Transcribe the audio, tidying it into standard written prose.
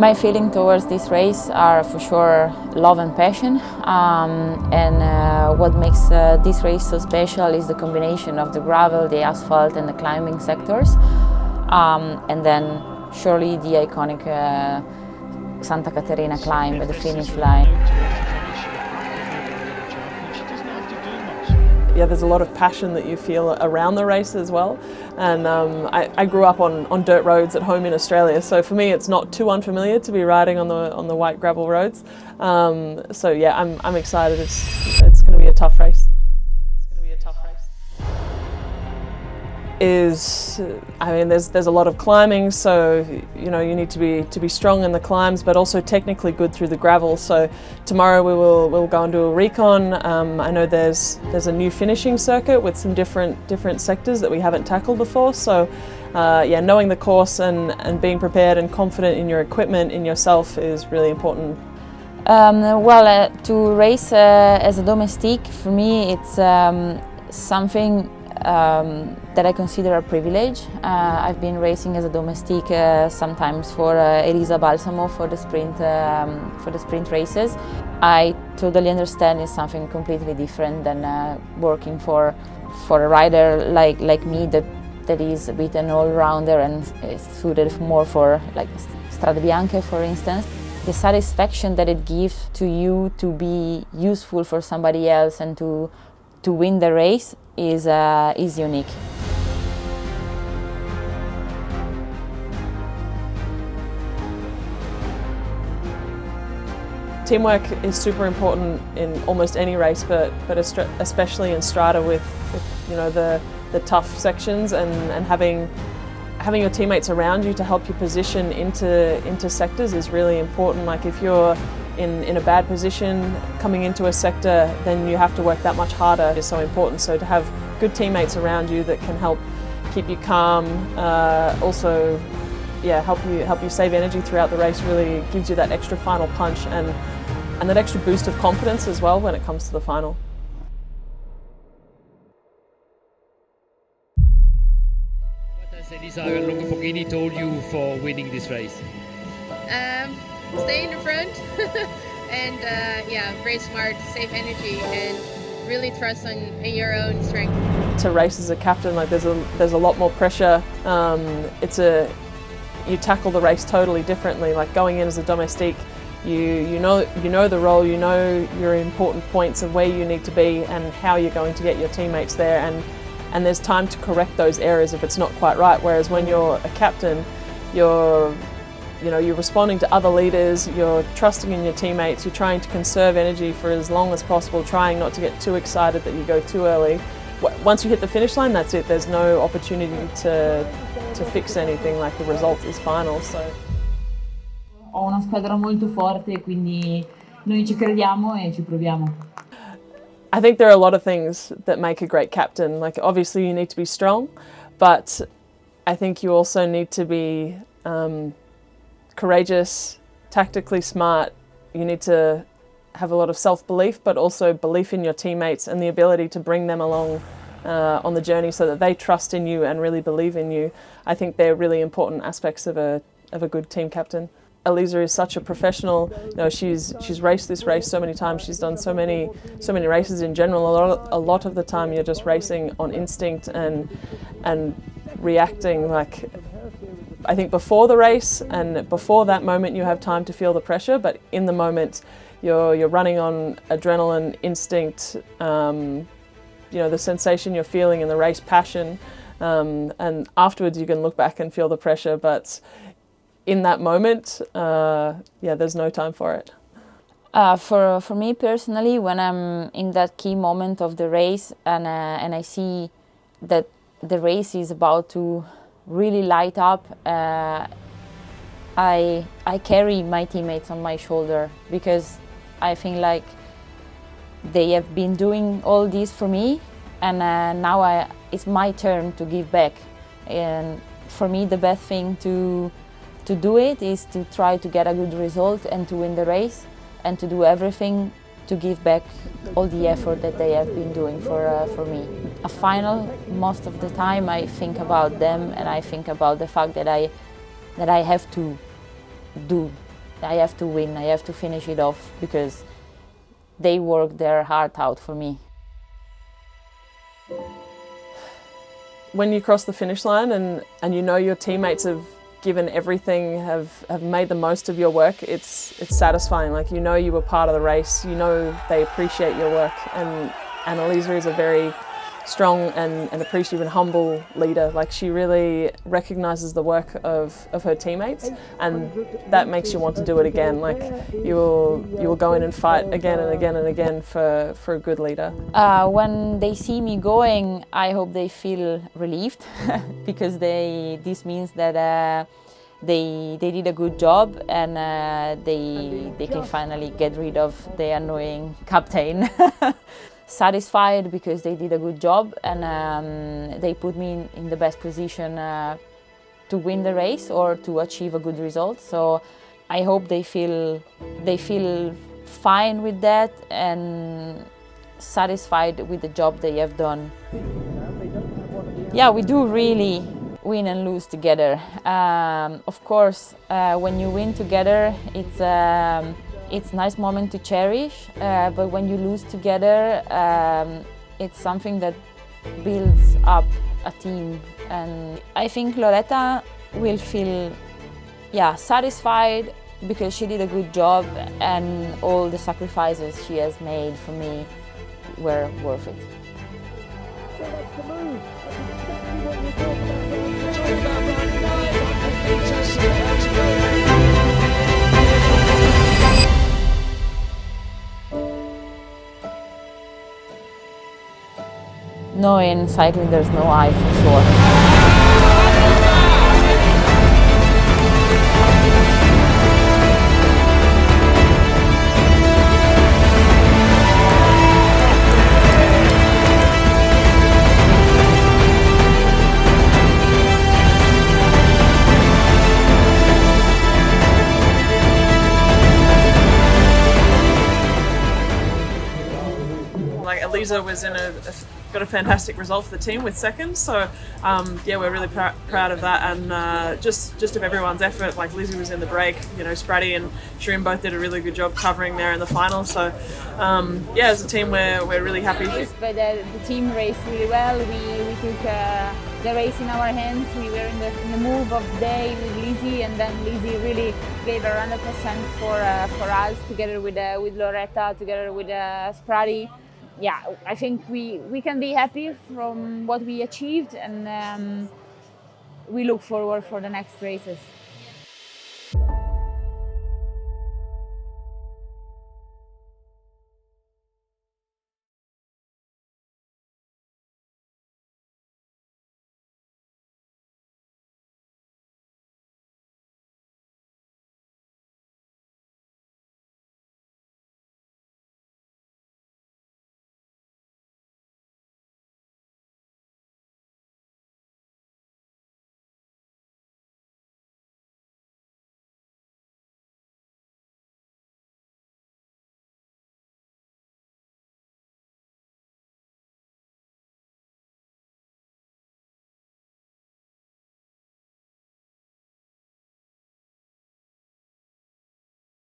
My feeling towards this race are for sure love and passion, and what makes this race so special is the combination of the gravel, the asphalt and the climbing sectors, and then surely the iconic Santa Caterina climb at the finish line. Yeah, there's a lot of passion that you feel around the race as well, and I grew up on dirt roads at home in Australia, so for me it's not too unfamiliar to be riding on the white gravel roads. So yeah, I'm excited. It's going to be a tough race. There's a lot of climbing, so you need to be strong in the climbs, but also technically good through the gravel. So tomorrow we'll go and do a recon. I know there's a new finishing circuit with some different sectors that we haven't tackled before. So yeah, knowing the course and being prepared and confident in your equipment, in yourself, is really important. To race as a domestique, for me it's something that I consider a privilege. I've been racing as a domestique sometimes for Elisa Balsamo for the sprint races. I totally understand it's something completely different than working for a rider like me that is a bit an all-rounder and is suited more for like Strade Bianche, for instance. The satisfaction that it gives to you to be useful for somebody else and to win the race is unique. Teamwork is super important in almost any race, but especially in Strade with the tough sections, and having your teammates around you to help you position into sectors is really important. Like if you're in a bad position coming into a sector, then you have to work that much harder. It's so important. So to have good teammates around you that can help keep you calm, also help you save energy throughout the race, really gives you that extra final punch and that extra boost of confidence as well when it comes to the final. What has Elisa and Longo Borghini told you for winning this race? Stay in the front and race smart, save energy, and really trust in your own strength. To race as a captain, like there's a lot more pressure. You tackle the race totally differently. Like going in as a domestique, you know the role, you know your important points of where you need to be and how you're going to get your teammates there, and there's time to correct those errors if it's not quite right. Whereas when you're a captain, you're responding to other leaders, you're trusting in your teammates, you're trying to conserve energy for as long as possible, trying not to get too excited that you go too early. Once you hit the finish line, that's it. There's no opportunity to fix anything, like the result is final. So. Ho una squadra molto forte, quindi noi ci crediamo e ci proviamo. I think there are a lot of things that make a great captain. Like obviously you need to be strong, but I think you also need to be courageous, tactically smart. You need to have a lot of self-belief, but also belief in your teammates and the ability to bring them along on the journey so that they trust in you and really believe in you. I think they're really important aspects of a good team captain. Elisa is such a professional. She's raced this race so many times. She's done so many races in general. A lot of the time you're just racing on instinct and reacting. Like I think before the race and before that moment you have time to feel the pressure, but in the moment you're running on adrenaline, instinct, the sensation you're feeling in the race, passion, and afterwards you can look back and feel the pressure, but in that moment, there's no time for it. For me personally, when I'm in that key moment of the race and I see that the race is about to really light up, I carry my teammates on my shoulder, because I think like they have been doing all this for me, and now it's my turn to give back. And for me, the best thing to do it is to try to get a good result and to win the race, and to do everything to give back all the effort that they have been doing for me. A final, most of the time I think about them, and I think about the fact that I have to do I have to win, I have to finish it off because they work their heart out for me. When you cross the finish line and you know your teammates have given everything, have made the most of your work, it's satisfying. Like, you know you were part of the race, you know they appreciate your work, and Elisa is a very strong and appreciative and humble leader. Like, she really recognises the work of her teammates, and that makes you want to do it again. Like, you will go in and fight again and again and again for a good leader. When they see me going, I hope they feel relieved because this means that they did a good job, and they can finally get rid of the annoying captain. Satisfied because they did a good job, and they put me in the best position to win the race or to achieve a good result. So I hope they feel fine with that and satisfied with the job they have done. Yeah, we do really win and lose together. Of course, when you win together, it's a nice moment to cherish, but when you lose together, it's something that builds up a team. And I think Lauretta will feel, satisfied because she did a good job, and all the sacrifices she has made for me were worth it. So that's the move. That's exactly what you're talking about. No, in cycling there's no I for sure. Like, Elisa was got a fantastic result for the team with second, so we're really proud of that, and just of everyone's effort. Like, Lizzie was in the break, Strade and Tirreno both did a really good job covering there in the final, so as a team we're really happy. But the team raced really well. We took the race in our hands. We were in the move of the day with Lizzie, and then Lizzie really gave 100% for us, together with Lauretta, together with Strade. Yeah, I think we can be happy from what we achieved, and we look forward for the next races.